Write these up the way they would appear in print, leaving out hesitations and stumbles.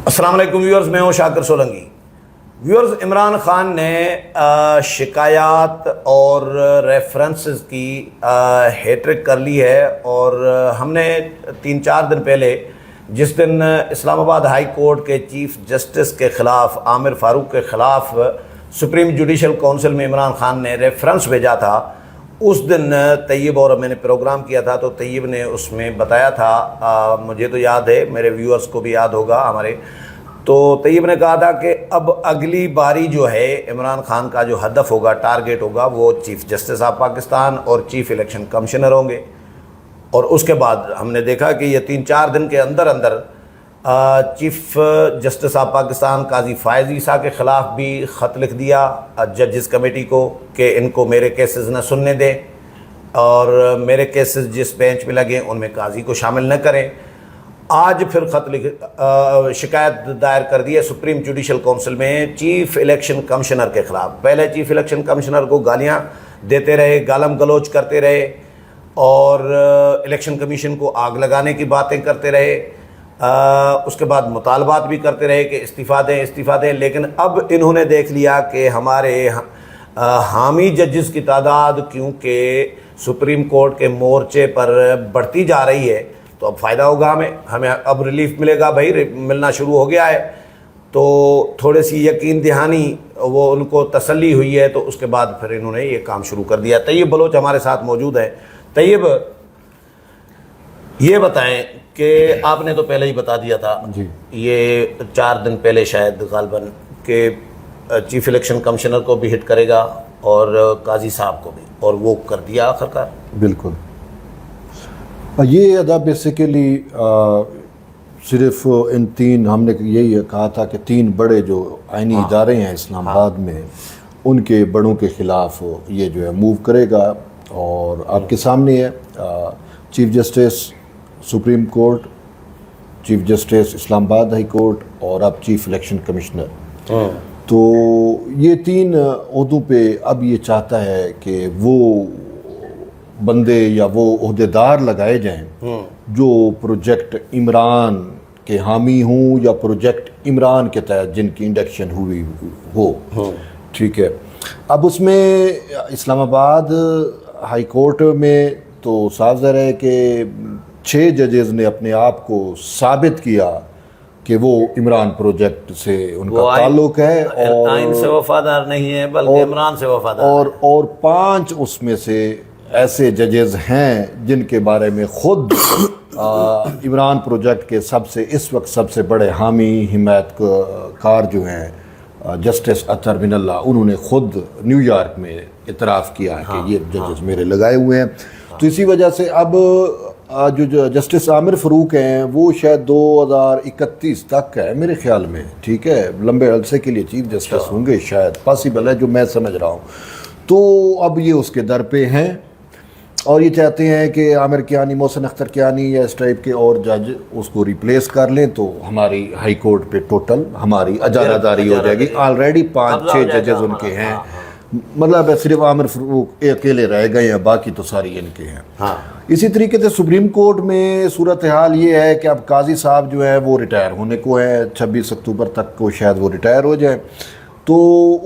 السلام علیکم ویورز، میں ہوں شاکر سولنگی۔ ویورز، عمران خان نے شکایات اور ریفرنسز کی ہیٹرک کر لی ہے، اور ہم نے 3-4 دن پہلے جس دن اسلام آباد ہائی کورٹ کے چیف جسٹس کے خلاف عامر فاروق کے خلاف سپریم جوڈیشل کونسل میں عمران خان نے ریفرنس بھیجا تھا، اس دن طیب اور میں نے پروگرام کیا تھا، تو طیب نے اس میں بتایا تھا، مجھے تو یاد ہے، میرے ویورز کو بھی یاد ہوگا ہمارے، تو طیب نے کہا تھا کہ اب اگلی باری جو ہے عمران خان کا جو ہدف ہوگا، ٹارگیٹ ہوگا، وہ چیف جسٹس آف پاکستان اور چیف الیکشن کمشنر ہوں گے۔ اور اس کے بعد ہم نے دیکھا کہ یہ 3-4 دن کے اندر چیف جسٹس آف پاکستان قاضی فائز عیسیٰ کے خلاف بھی خط لکھ دیا ججز کمیٹی کو کہ ان کو میرے کیسز نہ سننے دیں، اور میرے کیسز جس بینچ پہ لگیں ان میں قاضی کو شامل نہ کریں۔ آج پھر شکایت دائر کر دی ہے سپریم جوڈیشل کونسل میں چیف الیکشن کمشنر کے خلاف۔ پہلے چیف الیکشن کمشنر کو گالیاں دیتے رہے، گالم گلوچ کرتے رہے، اور الیکشن کمیشن کو آگ لگانے کی باتیں کرتے رہے، اس کے بعد مطالبات بھی کرتے رہے کہ استعفیٰ دیں، لیکن اب انہوں نے دیکھ لیا کہ ہمارے حامی ججز کی تعداد کیونکہ سپریم کورٹ کے مورچے پر بڑھتی جا رہی ہے، تو اب فائدہ ہوگا، ہمیں اب ریلیف ملے گا، بھائی ملنا شروع ہو گیا ہے، تو تھوڑی سی یقین دہانی وہ ان کو تسلی ہوئی ہے، تو اس کے بعد پھر انہوں نے یہ کام شروع کر دیا۔ طیب بلوچ ہمارے ساتھ موجود ہیں۔ طیب، یہ بتائیں کہ آپ نے تو پہلے ہی بتا دیا تھا جی، یہ 4 دن پہلے شاید غالباً کہ چیف الیکشن کمشنر کو بھی ہٹ کرے گا اور قاضی صاحب کو بھی، اور وہ کر دیا آخرکار۔ بالکل۔ یہ ادا بیسیکلی صرف ان 3، ہم نے یہی کہا تھا کہ 3 بڑے جو آئینی ادارے ہیں اسلام آباد میں، ان کے بڑوں کے خلاف یہ جو ہے موو کرے گا، اور آپ کے سامنے ہے chief justice supreme court, chief justice Islamabad high court, اور اب چیف الیکشن کمشنر۔ تو یہ 3 عہدوں پہ اب یہ چاہتا ہے کہ وہ بندے یا وہ عہدیدار لگائے جائیں جو پروجیکٹ عمران کے حامی ہوں یا پروجیکٹ عمران کے تحت جن کی انڈکشن ہوئی ہو۔ ٹھیک ہے، اب اس میں اسلام آباد ہائی کورٹ میں تو صاف ظاہر ہے کہ 6 ججز نے اپنے آپ کو ثابت کیا کہ وہ عمران پروجیکٹ سے ان کا تعلق ہے، اور آئین سے وفادار نہیں ہے بلکہ عمران سے وفادار، اور 5 اس میں سے ایسے ججز ہیں جن کے بارے میں خود عمران پروجیکٹ کے اس وقت سب سے بڑے حامی حمایت کار جو ہیں جسٹس اطہر من اللہ، انہوں نے خود نیو یارک میں اعتراف کیا ہے کہ یہ ججز میرے لگائے ہوئے ہیں۔ تو اسی وجہ سے اب جو جسٹس عامر فاروق ہیں وہ شاید 2031 تک ہے میرے خیال میں، ٹھیک ہے، لمبے عرصے کے لیے چیف جسٹس ہوں گے، شاید پاسبل ہے جو میں سمجھ رہا ہوں۔ تو اب یہ اس کے در پہ ہیں، اور یہ چاہتے ہیں کہ عامر کیانی، محسن اختر کیانی یا اس ٹائپ کے اور جج اس کو ریپلیس کر لیں، تو ہماری ہائی کورٹ پہ ٹوٹل ہماری اجارہ داری ہو جائے گی۔ آلریڈی 5-6 ججز ان کے ہیں، مطلب صرف عامر فاروق اکیلے رہ گئے ہیں، باقی تو ساری ان کے ہیں۔ اسی طریقے سے سپریم کورٹ میں صورتحال یہ ہے کہ اب قاضی صاحب جو ہے وہ ریٹائر ہونے کو ہیں، 26 اکتوبر تک کو شاید وہ ریٹائر ہو جائیں، تو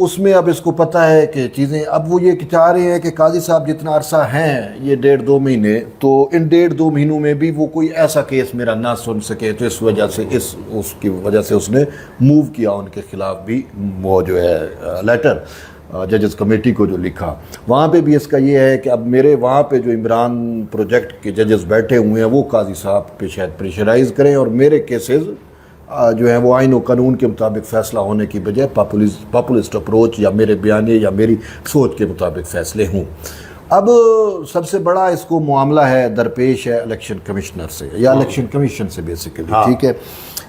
اس میں اب اس کو پتہ ہے کہ چیزیں، اب وہ یہ چاہ رہے ہیں کہ قاضی صاحب جتنا عرصہ ہیں، یہ 1.5-2 مہینے، تو ان 1.5-2 مہینوں میں بھی وہ کوئی ایسا کیس میرا نہ سن سکے، تو اس وجہ سے اس کی وجہ سے اس نے موو کیا ان کے خلاف بھی وہ جو ہے لیٹر ججز کمیٹی کو جو لکھا۔ وہاں پہ بھی اس کا یہ ہے کہ اب میرے وہاں پہ جو عمران پروجیکٹ کے ججز بیٹھے ہوئے ہیں وہ قاضی صاحب پہ شاید پریشرائز کریں، اور میرے کیسز جو ہیں وہ آئین و قانون کے مطابق فیصلہ ہونے کی بجائے پاپولسٹ اپروچ یا میرے بیانے یا میری سوچ کے مطابق فیصلے ہوں۔ اب سب سے بڑا اس کو معاملہ ہے، درپیش ہے الیکشن کمشنر سے یا الیکشن کمیشن سے بیسیکلی، ٹھیک ہے،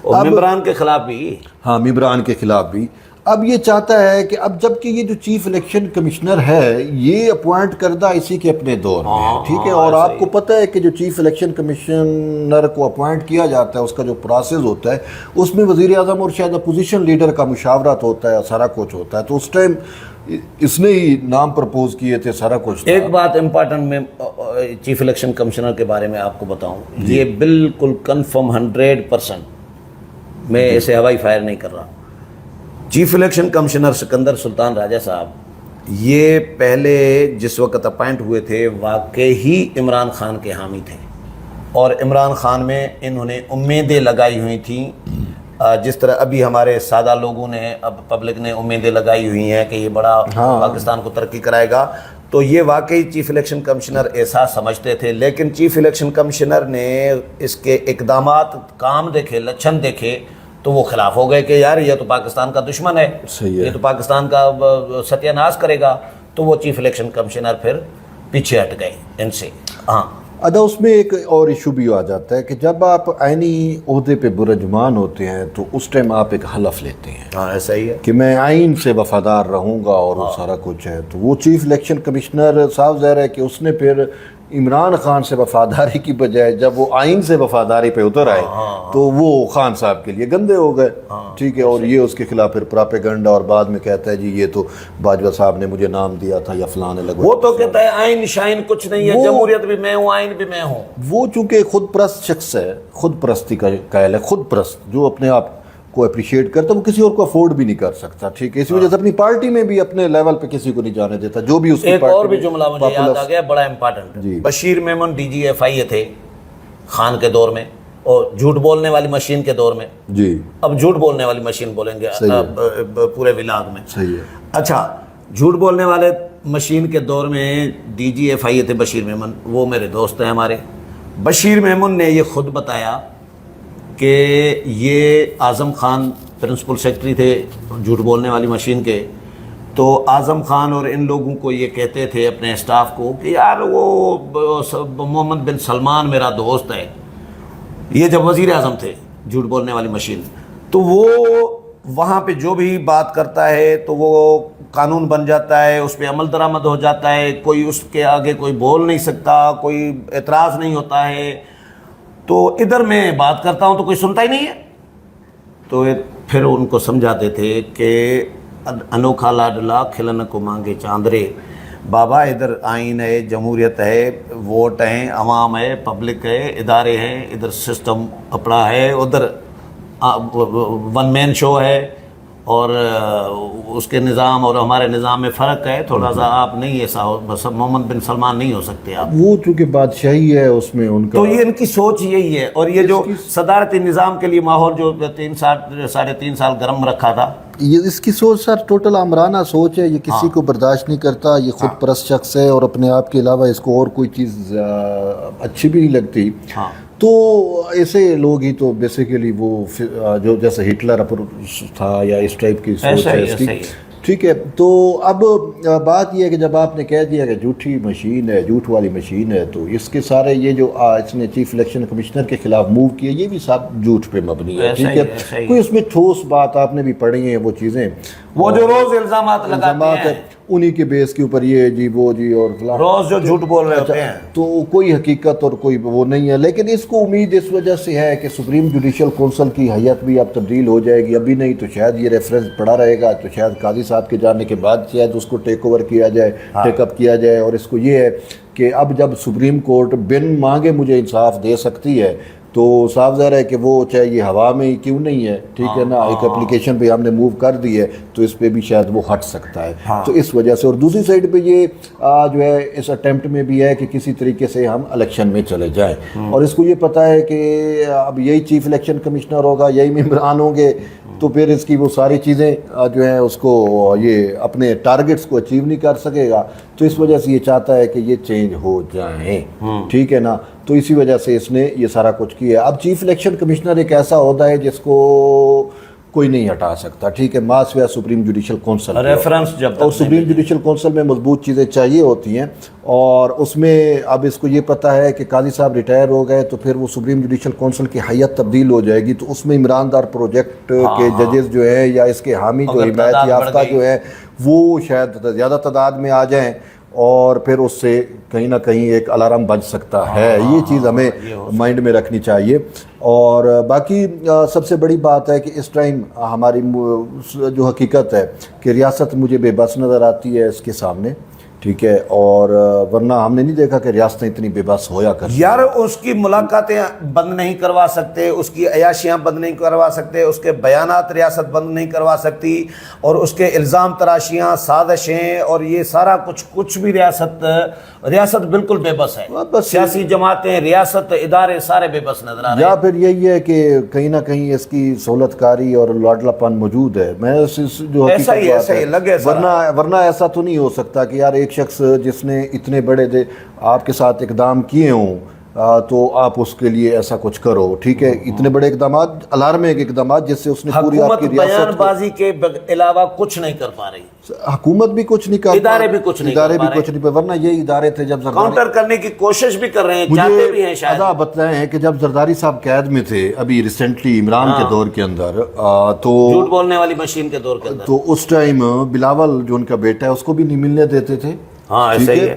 اور ممبران کے خلاف بھی، ہاں ممبران کے خلاف بھی۔ اب یہ چاہتا ہے کہ اب جب کہ یہ جو چیف الیکشن کمشنر ہے یہ اپوائنٹ کردہ اسی کے اپنے دور میں ہے، ٹھیک ہے، اور آپ کو پتہ ہے کہ جو چیف الیکشن کمشنر کو اپوائنٹ کیا جاتا ہے اس کا جو پروسیس ہوتا ہے اس میں وزیر اعظم اور شاید اپوزیشن لیڈر کا مشاورت ہوتا ہے، سارا کچھ ہوتا ہے، تو اس ٹائم اس نے ہی نام پرپوز کیے تھے، سارا کچھ۔ ایک بات امپارٹنٹ میں چیف الیکشن کمشنر کے بارے میں آپ کو بتاؤں، یہ بالکل کنفرم 100% میں اسے ہوائی فائر نہیں کر رہا. چیف الیکشن کمشنر سکندر سلطان راجہ صاحب یہ پہلے جس وقت اپائنٹ ہوئے تھے واقعی ہی عمران خان کے حامی تھے, اور عمران خان میں انہوں نے امیدیں لگائی ہوئی تھیں, جس طرح ابھی ہمارے سادہ لوگوں نے, اب پبلک نے امیدیں لگائی ہوئی ہیں کہ یہ بڑا پاکستان کو ترقی کرائے گا. تو یہ واقعی چیف الیکشن کمشنر ایسا سمجھتے تھے, لیکن چیف الیکشن کمشنر نے اس کے اقدامات, کام دیکھے, لچھن دیکھے تو وہ خلاف ہو گئے کہ یار یہ تو پاکستان کا دشمن ہے, یہ تو پاکستان کا ستیہ ناش کرے گا. تو وہ چیف الیکشن کمشنر پھر پیچھے ہٹ گئے ان سے. ہاں ادا اس میں ایک اور ایشو بھی آ جاتا ہے کہ جب آپ عینی عہدے پہ برجمان ہوتے ہیں تو اس ٹائم آپ ایک حلف لیتے ہیں. ہاں ایسا ہی ہے کہ میں آئین سے وفادار رہوں گا اور وہ سارا کچھ ہے. تو وہ چیف الیکشن کمشنر صاف ظاہر ہے کہ اس نے پھر عمران خان سے وفاداری کی بجائے جب وہ آئین سے وفاداری پہ اتر آئے تو وہ خان صاحب کے لیے گندے ہو گئے. ٹھیک ہے, اور یہ اس کے خلاف پھر پراپیگنڈا, اور بعد میں کہتا ہے جی یہ تو باجوہ صاحب نے مجھے نام دیا تھا یا فلاں نے لگا. وہ تو کہتا ہے آئین شائن کچھ نہیں ہے, جمہوریت بھی میں ہوں, آئین بھی میں ہوں. وہ چونکہ خود پرست شخص ہے, خود پرستی کا قائل ہے, خود پرست جو اپنے آپ کو اپریشیٹ کرتا ہے, وہ کسی اور کو افورڈ بھی نہیں کر سکتا. ٹھیک ہے, اسی وجہ سے اپنی پارٹی میں بھی اپنے لیول پہ کسی کو نہیں جانے دیتا جو بھی اس کی ایک پارٹی. اور بھی جملہ مجھے یاد آ گیا بڑا important, Bashir Memon DG FI تھے خان کے دور میں, اور جھوٹ بولنے والی مشین کے دور میں. جی اب جھوٹ بولنے والی مشین بولیں گے پورے ولاگ میں. صحیح ہے. اچھا, جھوٹ بولنے والے مشین کے دور میں DG FI تھے بشیر میمن, وہ میرے دوست ہیں ہمارے. بشیر میمن نے یہ خود بتایا کہ یہ اعظم خان پرنسپل سیکرٹری تھے جھوٹ بولنے والی مشین کے, تو اعظم خان اور ان لوگوں کو یہ کہتے تھے اپنے اسٹاف کو کہ یار وہ محمد بن سلمان میرا دوست ہے. یہ جب وزیر اعظم تھے جھوٹ بولنے والی مشین, تو وہ وہاں پہ جو بھی بات کرتا ہے تو وہ قانون بن جاتا ہے, اس پہ عمل درآمد ہو جاتا ہے, کوئی اس کے آگے کوئی بول نہیں سکتا, کوئی اعتراض نہیں ہوتا ہے. تو ادھر میں بات کرتا ہوں تو کوئی سنتا ہی نہیں ہے. تو پھر ان کو سمجھاتے تھے کہ انوکھا لاڈلا کھلن کو مانگے چاندرے, بابا ادھر آئین ہے, جمہوریت ہے, ووٹ ہیں, عوام ہے, پبلک ہے, ادارے ہیں, ادھر سسٹم اپنا ہے, ادھر ون مین شو ہے, اور اس کے نظام اور ہمارے نظام میں فرق ہے تھوڑا سا. آپ نہیں ایسا ہو, بس محمد بن سلمان نہیں ہو سکتے آپ. وہ چونکہ بادشاہی ہے اس میں ان کا, تو یہ ان کی سوچ یہی ہے. اور یہ جو صدارتی نظام کے لیے ماحول جو 3.5 سال گرم رکھا تھا, یہ اس کی سوچ سر ٹوٹل آمرانہ سوچ ہے. یہ کسی کو برداشت نہیں کرتا, یہ خود پرست شخص ہے, اور اپنے آپ کے علاوہ اس کو اور کوئی چیز اچھی بھی نہیں لگتی. تو ایسے لوگ ہی تو بیسیکلی وہ جو جیسے ہٹلر تھا یا اس ٹائپ کی سوچ ہے اس کی. ٹھیک ہے, تو اب بات یہ ہے کہ جب آپ نے کہہ دیا کہ جھوٹی مشین ہے, جھوٹ والی مشین ہے, تو اس کے سارے یہ جو اس نے چیف الیکشن کمشنر کے خلاف موو کیا یہ بھی سب جھوٹ پہ مبنی ہے. ٹھیک ہے, کوئی اس میں ٹھوس بات آپ نے بھی پڑھی ہیں وہ چیزیں, وہ جو روز الزامات لگاتے ہیں انہی کے بیس کے اوپر یہ جی وہ جی اور روز جو جھوٹ بول رہے ہوتے ہیں, تو کوئی حقیقت اور کوئی وہ نہیں ہے. لیکن اس کو امید اس وجہ سے ہے کہ سپریم جوڈیشل کونسل کی حیت بھی اب تبدیل ہو جائے گی. ابھی نہیں تو شاید یہ ریفرنس پڑا رہے گا, تو شاید قاضی صاحب کے جانے کے بعد شاید اس کو ٹیک اوور کیا جائے, ٹیک اپ کیا جائے. اور اس کو یہ ہے کہ اب جب سپریم کورٹ بن مانگے مجھے انصاف دے سکتی ہے, تو صاف ظاہر ہے کہ وہ چاہے یہ ہوا میں ہی کیوں نہیں ہے. ٹھیک ہے نا, ایک اپلیکیشن پہ ہم نے موو کر دی ہے, تو اس پہ بھی شاید وہ ہٹ سکتا ہے. تو اس وجہ سے, اور دوسری سائڈ پہ یہ جو ہے اس اٹیمپٹ میں بھی ہے کہ کسی طریقے سے ہم الیکشن میں چلے جائیں. اور اس کو یہ پتہ ہے کہ اب یہی چیف الیکشن کمشنر ہوگا, یہی ممبران ہوں گے, تو پھر اس کی وہ ساری چیزیں جو ہیں اس کو یہ اپنے ٹارگٹس کو اچیو نہیں کر سکے گا. تو اس وجہ سے یہ چاہتا ہے کہ یہ چینج ہو جائیں. ٹھیک ہے نا, تو اسی وجہ سے اس نے یہ سارا کچھ کیا. اب چیف الیکشن کمشنر ایک ایسا عہدہ ہے جس کو کوئی نہیں ہٹا سکتا. ٹھیک ہے, ماس ویا سپریم جوڈیشل کونسل ریفرنس جب, اور سپریم جوڈیشل کونسل میں مضبوط چیزیں چاہیے ہوتی ہیں. اور اس میں اب اس کو یہ پتہ ہے کہ قاضی صاحب ریٹائر ہو گئے, تو پھر وہ سپریم جوڈیشل کونسل کی حیت تبدیل ہو جائے گی. تو اس میں عمران دار پروجیکٹ کے ججز جو ہیں یا اس کے حامی جو حمایت یافتہ جو ہیں وہ شاید زیادہ تعداد میں آ جائیں, اور پھر اس سے کہیں نہ کہیں ایک الارم بج سکتا ہے. یہ چیز ہمیں مائنڈ میں رکھنی چاہیے. اور باقی سب سے بڑی بات ہے کہ اس ٹائم ہماری جو حقیقت ہے کہ ریاست مجھے بے بس نظر آتی ہے اس کے سامنے, ٹھیک ہے. اور ورنہ ہم نے نہیں دیکھا کہ ریاستیں اتنی بے بس ہویا کرتی. یار اس کی ملاقاتیں بند نہیں کروا سکتے, اس کی عیاشیاں بند نہیں کروا سکتے, اس کے بیانات ریاست بند نہیں کروا سکتی, اور اس کے الزام تراشیاں, سازشیں اور یہ سارا کچھ بھی ریاست بالکل بے بس ہے. سیاسی جماعتیں, ریاست, ادارے سارے بے بس نظر آ رہے ہیں. یا پھر یہی ہے کہ کہیں نہ کہیں اس کی سہولت کاری اور لاڈلا پن موجود ہے. میں جو ایسا ہی لگے, ورنہ ایسا تو نہیں ہو سکتا کہ یار ایک شخص جس نے اتنے بڑے آپ کے ساتھ اقدام کیے ہوں تو آپ اس کے لیے ایسا کچھ کرو. ٹھیک ہے, اتنے بڑے اقدامات, الارمنگ اقدامات جس سے اس نے پوری آپ کی ریاست, بیان بازی کے علاوہ کچھ نہیں کر پا رہی. حکومت بھی کچھ نہیں کر, ادارے بھی کچھ نہیں, ورنہ یہ ادارے تھے جب کاؤنٹر کرنے کی کوشش بھی کر رہے ہیں, چاہتے بھی ہیں شاید. مجھے بتائے ہیں کہ جب زرداری صاحب قید میں تھے ابھی ریسنٹلی عمران کے دور کے اندر, تو جھوٹ بولنے والی مشین کے دور کے اندر, تو اس ٹائم بلاول جو ان کا بیٹا ہے اس کو بھی نہیں ملنے دیتے تھے. ہاں ایسا ہی ہے.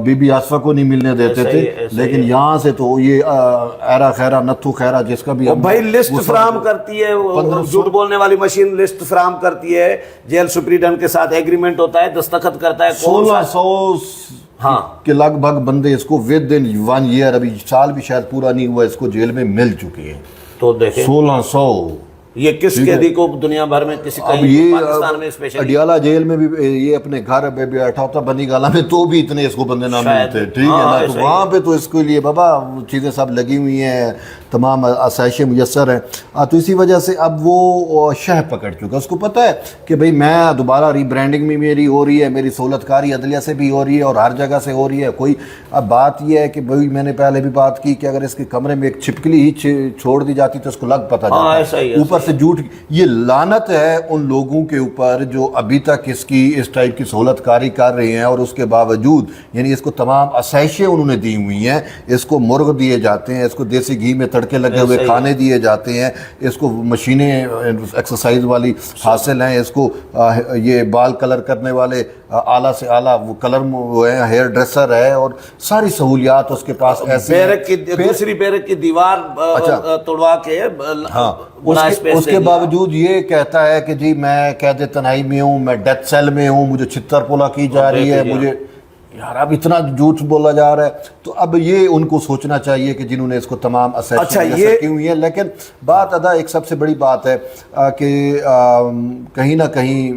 بی بی آصفہ کو نہیں ملنے دیتے تھے, لیکن یہاں سے تو یہ ایرا خیرہ, نتھو خیرہ, جس کا بھی بھائی لسٹ فراہم کرتی ہے, جھوٹ بولنے والی مشین لسٹ فراہم کرتی ہے, جیل سپریڈنٹ کے ساتھ ایگریمنٹ ہوتا ہے, دستخط کرتا ہے, 1600 کے لگ بھگ بندے اس کو ود ان 1 ایئر, ابھی سال بھی شاید پورا نہیں ہوا, اس کو جیل میں مل چکے ہیں. تو دیکھیں 1600. یہ کس قیدی کو دنیا بھر میں کسی پاکستان میں اسپیشلی اڈیالہ جیل میں بھی یہ اپنے گھر پہ بیٹھا ہوتا بنی گالہ میں, تو بھی اتنے اس کو بندے نہ ملتے. ٹھیک ہے نا, تو وہاں پہ تو اس کے لیے بابا چیزیں سب لگی ہوئی ہیں, تمام آسائشیں میسر ہیں. تو اسی وجہ سے اب وہ شہ پکڑ چکا, اس کو پتہ ہے کہ بھئی میں دوبارہ ری برانڈنگ میں میری ہو رہی ہے, میری سہولت کاری عدلیہ سے بھی ہو رہی ہے اور ہر جگہ سے ہو رہی ہے. کوئی اب بات یہ ہے کہ بھئی میں نے پہلے بھی بات کی کہ اگر اس کے کمرے میں ایک چھپکلی ہی چھوڑ دی جاتی تو اس کو لگ پتہ جاتا ہے, اوپر سے جھوٹ. یہ لعنت ہے ان لوگوں کے اوپر جو ابھی تک اس ٹائپ کی سہولت کاری کر رہے ہیں, اور اس کے باوجود یعنی اس کو تمام آسائشیں انہوں نے دی ہوئی ہیں, اس کو مرغ دیے جاتے ہیں, اس کو دیسی گھی میں تڑکے لگے ہوئے کھانے دیے جاتے ہیں, اس کو مشینیں ایکسرسائز والی حاصل ہیں, اس کو یہ بال کلر کرنے والے اعلیٰ سے اعلیٰ وہ کلر وہ ہیں, ہیئر ڈریسر ہے, اور ساری سہولیات اس کے پاس ایسی. دوسری بیرک کی دیوار توڑوا کے, اس کے باوجود یہ کہتا ہے کہ جی میں قید تنہائی میں ہوں, میں ڈیتھ سیل میں ہوں, مجھے چھتر پولا کی جا رہی ہے, مجھے یار اب اتنا جھوٹ بولا جا رہا ہے. تو اب یہ ان کو سوچنا چاہیے کہ جنہوں نے اس کو تمام اسیسمنٹ کی ہوئی ہیں. لیکن بات ادا ایک سب سے بڑی بات ہے کہ کہیں نہ کہیں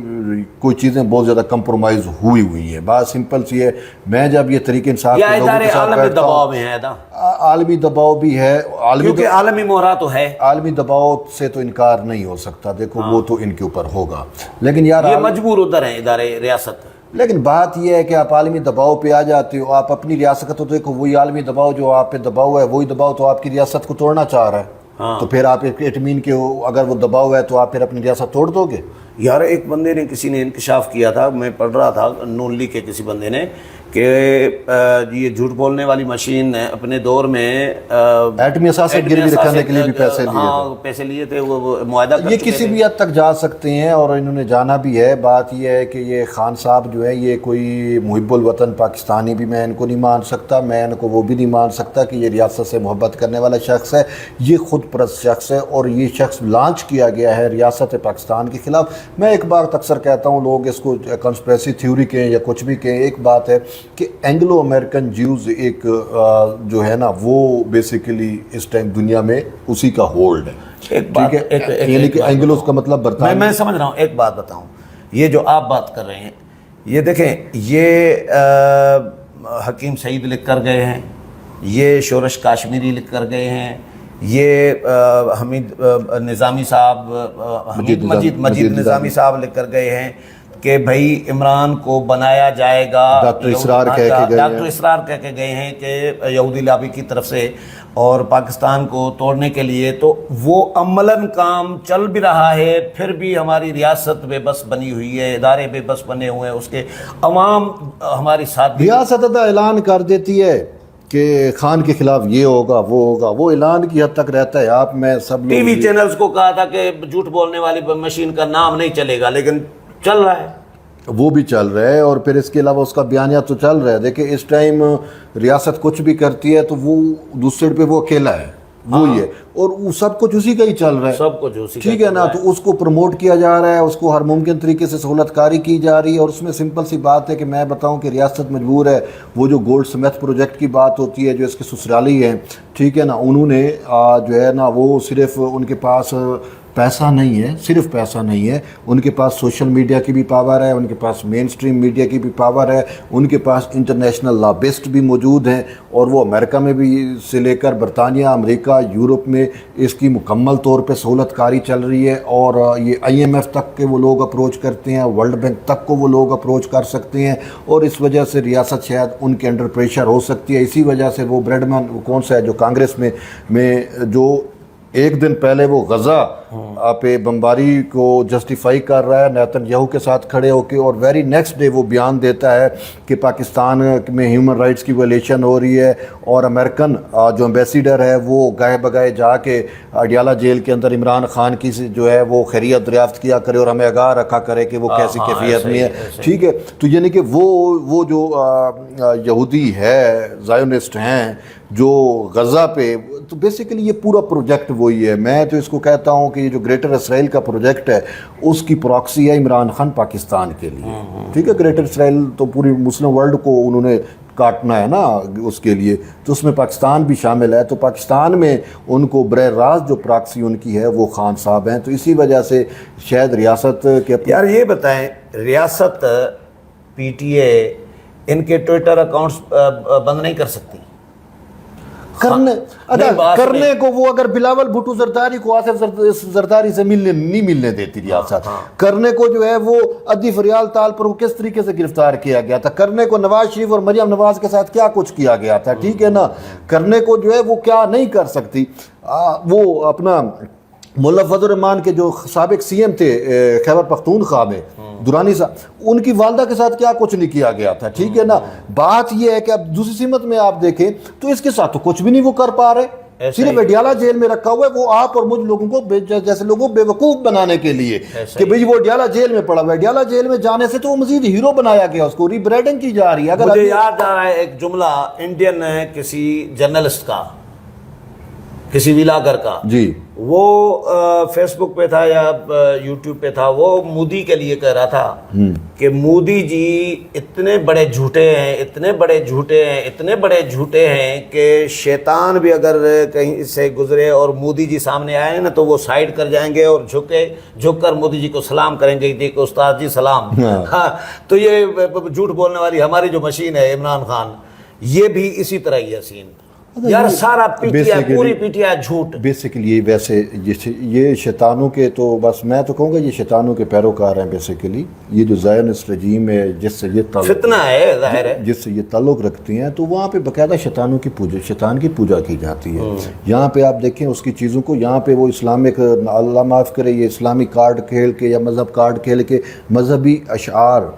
کوئی چیزیں بہت زیادہ کمپرومائز ہوئی ہیں. بات سمپل سی ہے, میں جب یہ طریقہ انصاف کے لوگوں کے ساتھ بیٹھتا ہوں, عالمی دباؤ بھی ہے, کیونکہ عالمی مہرا تو ہے, عالمی دباؤ سے تو انکار نہیں ہو سکتا. دیکھو وہ تو ان کے اوپر ہوگا, لیکن یار یہ مجبور ادھر ہیں ادارے ریاست. لیکن بات یہ ہے کہ آپ عالمی دباؤ پہ آ جاتے ہو, آپ اپنی ریاست کو تو دیکھو, وہی عالمی دباؤ جو آپ پہ دباؤ ہے وہی دباؤ تو آپ کی ریاست کو توڑنا چاہ رہا ہے. تو پھر آپ اٹمین کے اگر وہ دباؤ ہے تو آپ پھر اپنی ریاست توڑ دو گے. یار ایک بندے نے, کسی نے انکشاف کیا تھا, میں پڑھ رہا تھا نون لیگ کے کسی بندے نے, کہ یہ جھوٹ بولنے والی مشین اپنے دور میں ایٹمی اثاثے گروی رکھنے کے لیے بھی پیسے لیے تھے, وہ معاہدہ یہ کسی بھی حد تک جا سکتے ہیں, اور انہوں نے جانا بھی ہے. بات یہ ہے کہ یہ خان صاحب جو ہے یہ کوئی محب الوطن پاکستانی بھی میں ان کو نہیں مان سکتا, میں ان کو وہ بھی نہیں مان سکتا کہ یہ ریاست سے محبت کرنے والا شخص ہے. یہ خود پرست شخص ہے, اور یہ شخص لانچ کیا گیا ہے ریاست پاکستان کے خلاف. میں ایک بات اکثر کہتا ہوں, لوگ اس کو کنسپریسی تھیوری کہیں یا کچھ بھی کہیں, ایک بات ہے کہ اینگلو امریکن جیوز ایک جو ہے نا وہ بیسیکلی اس ٹائم دنیا میں اسی کا ہولڈ ہے. ٹھیک ہے, یعنی کہ اینگلوز کا مطلب برطانیہ. میں سمجھ رہا ہوں. ایک بات بتاؤں, یہ جو آپ بات کر رہے ہیں, یہ دیکھیں, یہ حکیم سعید لکھ کر گئے ہیں, یہ شورش کاشمیری لکھ کر گئے ہیں, یہ حمید نظامی صاحب, مجید نظامی صاحب لکھ کر گئے ہیں کہ بھائی عمران کو بنایا جائے گا. ڈاکٹر اسرار کہہ کے گئے ہیں کہ یہودی لابی کی طرف سے, اور پاکستان کو توڑنے کے لیے. تو وہ عملاً کام چل بھی رہا ہے, پھر بھی ہماری ریاست بے بس بنی ہوئی ہے, ادارے بے بس بنے ہوئے ہیں, اس کے عوام ہماری ساتھ. ریاست ادا اعلان کر دیتی ہے کہ خان کے خلاف یہ ہوگا وہ ہوگا, وہ اعلان کی حد تک رہتا ہے. آپ میں سب ٹی وی چینلز کو کہا تھا کہ جھوٹ بولنے والی مشین کا نام نہیں چلے گا, لیکن چل رہا ہے, وہ بھی چل رہا ہے. اور پھر اس کے علاوہ اس کا بیانیہ تو چل رہا ہے. دیکھیں اس ٹائم ریاست کچھ بھی کرتی ہے تو وہ دوسرے پہ وہ اکیلا ہے. وہی ہے، اور وہ سب کچھ اسی کا ہی چل رہا ہے، سب کچھ اسی کا ٹھیک ہے نا. تو اس کو پروموٹ کیا جا رہا ہے، اس کو ہر ممکن طریقے سے سہولت کاری کی جا رہی ہے. اور اس میں سمپل سی بات ہے کہ میں بتاؤں کہ ریاست مجبور ہے. وہ جو گولڈ سمتھ پروجیکٹ کی بات ہوتی ہے، جو اس کے سسرالی ہیں، ٹھیک ہے نا، انہوں نے جو ہے نا وہ صرف ان کے پاس پیسہ نہیں ہے، صرف پیسہ نہیں ہے، ان کے پاس سوشل میڈیا کی بھی پاور ہے، ان کے پاس مین سٹریم میڈیا کی بھی پاور ہے، ان کے پاس انٹرنیشنل لابسٹ بھی موجود ہیں، اور وہ امریکہ میں بھی سے لے کر برطانیہ، امریکہ، یورپ میں اس کی مکمل طور پہ سہولت کاری چل رہی ہے. اور یہ IMF تک کے وہ لوگ اپروچ کرتے ہیں، ورلڈ بینک تک کو وہ لوگ اپروچ کر سکتے ہیں. اور اس وجہ سے ریاست شاید ان کے انڈر پریشر ہو سکتی ہے. اسی وجہ سے وہ بریڈمن کون سا ہے جو کانگریس میں جو ایک دن پہلے وہ غزہ پہ بمباری کو جسٹیفائی کر رہا ہے نیتن یاہو کے ساتھ کھڑے ہو کے، اور ویری نیکسٹ ڈے وہ بیان دیتا ہے کہ پاکستان میں ہیومن رائٹس کی ویلیشن ہو رہی ہے. اور امریکن جو ایمبیسیڈر ہے وہ گائے بگائے جا کے اڈیالہ جیل کے اندر عمران خان کی جو ہے وہ خیریت دریافت کیا کرے اور ہمیں آگاہ رکھا کرے کہ وہ کیسی کیفیت میں ہے. ٹھیک ہے، تو یعنی کہ وہ جو یہودی ہے، زائونسٹ ہیں جو غزہ پہ، تو بیسیکلی یہ پورا پروجیکٹ وہی ہے. میں تو اس کو کہتا ہوں کہ یہ جو گریٹر اسرائیل کا پروجیکٹ ہے اس کی پراکسی ہے عمران خان پاکستان کے لیے. ٹھیک ہے، گریٹر اسرائیل تو پوری مسلم ورلڈ کو انہوں نے کاٹنا ہے نا اس کے لیے، تو اس میں پاکستان بھی شامل ہے. تو پاکستان میں ان کو براہ راست جو پراکسی ان کی ہے وہ خان صاحب ہیں. تو اسی وجہ سے شاید ریاست کے یار یہ بتائیں، ریاست PTA ان کے ٹویٹر اکاؤنٹس بند نہیں کر سکتی؟ کرنے کو وہ اگر بلاول بھٹو زرداری کو آصف زرداری سے نہیں ملنے دیتی ریاست، کرنے کو جو ہے وہ ادی فریال تال پر وہ کس طریقے سے گرفتار کیا گیا تھا، کرنے کو نواز شریف اور مریم نواز کے ساتھ کیا کچھ کیا گیا تھا، ٹھیک ہے نا، کرنے کو جو ہے وہ کیا نہیں کر سکتی. وہ اپنا ملا فضل الرحمان کے جو سابق CM تھے خیبر پختونخوا میں، دورانی صاحب، ان کی والدہ کے ساتھ کیا کچھ نہیں کیا گیا تھا. ٹھیک ہے نا. بات یہ ہے کہ اب دوسری سمت میں آپ دیکھیں تو اس کے ساتھ تو کچھ بھی نہیں وہ کر پا رہے، صرف اڈیالہ جیل میں رکھا ہوا ہے وہ آپ اور مجھ لوگوں کو جیسے لوگوں کو بیوقوف بنانے کے لیے کہ بھئی وہ اڈیالہ جیل میں پڑا ہوا ہے. اڈیالہ جیل میں جانے سے تو وہ مزید ہیرو بنایا گیا، اس کو ری بریڈنگ کی جا رہی ہے. مجھے یاد آ رہا ہے ایک جملہ انڈین کسی جرنلسٹ کا، کسی ولاگر کا، جی وہ فیس بک پہ تھا یا یوٹیوب پہ تھا، وہ مودی کے لیے کہہ رہا تھا کہ مودی جی اتنے بڑے جھوٹے ہیں، اتنے بڑے جھوٹے ہیں، اتنے بڑے جھوٹے ہیں کہ شیطان بھی اگر کہیں سے گزرے اور مودی جی سامنے آئے نا تو وہ سائڈ کر جائیں گے اور جھک کر مودی جی کو سلام کریں گے کہ استاد جی سلام. ہاں، تو یہ جھوٹ بولنے والی ہماری جو مشین ہے عمران خان، یہ بھی اسی طرح ہی ہے سین. یار سارا PTI، پوری PTI جھوٹ. بیسیکلی ویسے یہ شیطانوں کے، تو بس میں تو کہوں گا یہ شیطانوں کے پیروکار ہیں. بیسیکلی یہ جو زائونسٹ رجیم ہے جس سے یہ فتنہ ہے، ظاہر ہے، جس سے یہ تعلق رکھتے ہیں، تو وہاں پہ باقاعدہ شیطان کی پوجا کی جاتی ہے. یہاں پہ آپ دیکھیں اس کی چیزوں کو، یہاں پہ وہ اسلامک، اللہ معاف کرے، یہ اسلامی کارڈ کھیل کے یا مذہب کارڈ کھیل کے مذہبی اشعار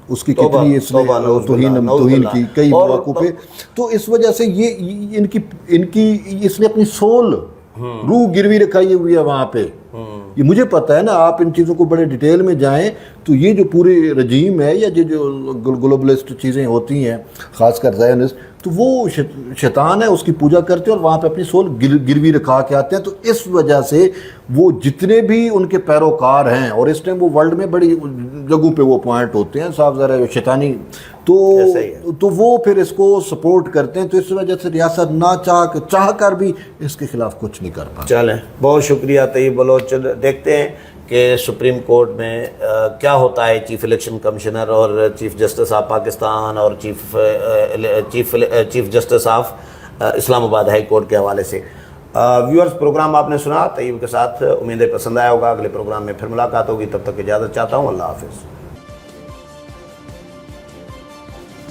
اس کی کتنی اس نے توہین کی کئی مواقع پہ. تو اس وجہ سے یہ ان کی اس نے اپنی سول، روح گروی رکھائی ہوئی ہے وہاں پہ. یہ مجھے پتہ ہے نا، آپ ان چیزوں کو بڑے ڈیٹیل میں جائیں تو یہ جو پوری رجیم ہے یا جو گلوبلسٹ چیزیں ہوتی ہیں، خاص کر زائونسٹ، تو وہ شیطان ہے، اس کی پوجا کرتے ہیں اور وہاں پہ اپنی سول گروی رکھا کے آتے ہیں. تو اس وجہ سے وہ جتنے بھی ان کے پیروکار ہیں، اور اس ٹائم وہ ورلڈ میں بڑی جگہوں پہ وہ پوائنٹ ہوتے ہیں صاحب ذرا شیطانی، تو وہ پھر اس کو سپورٹ کرتے ہیں. تو اس وجہ سے ریاست نہ چاہ کر بھی اس کے خلاف کچھ نہیں کر پاتی. چلیں، بہت شکریہ طیب بلوچ. دیکھتے ہیں کہ سپریم کورٹ میں کیا ہوتا ہے. چیف الیکشن کمشنر اور چیف جسٹس آف پاکستان اور چیف جسٹس آف اسلام آباد ہائی کورٹ کے حوالے سے. ویورز، پروگرام آپ نے سنا طیب کے ساتھ، امید ہے پسند آیا ہوگا. اگلے پروگرام میں پھر ملاقات ہوگی، تب تک اجازت چاہتا ہوں. اللہ حافظ.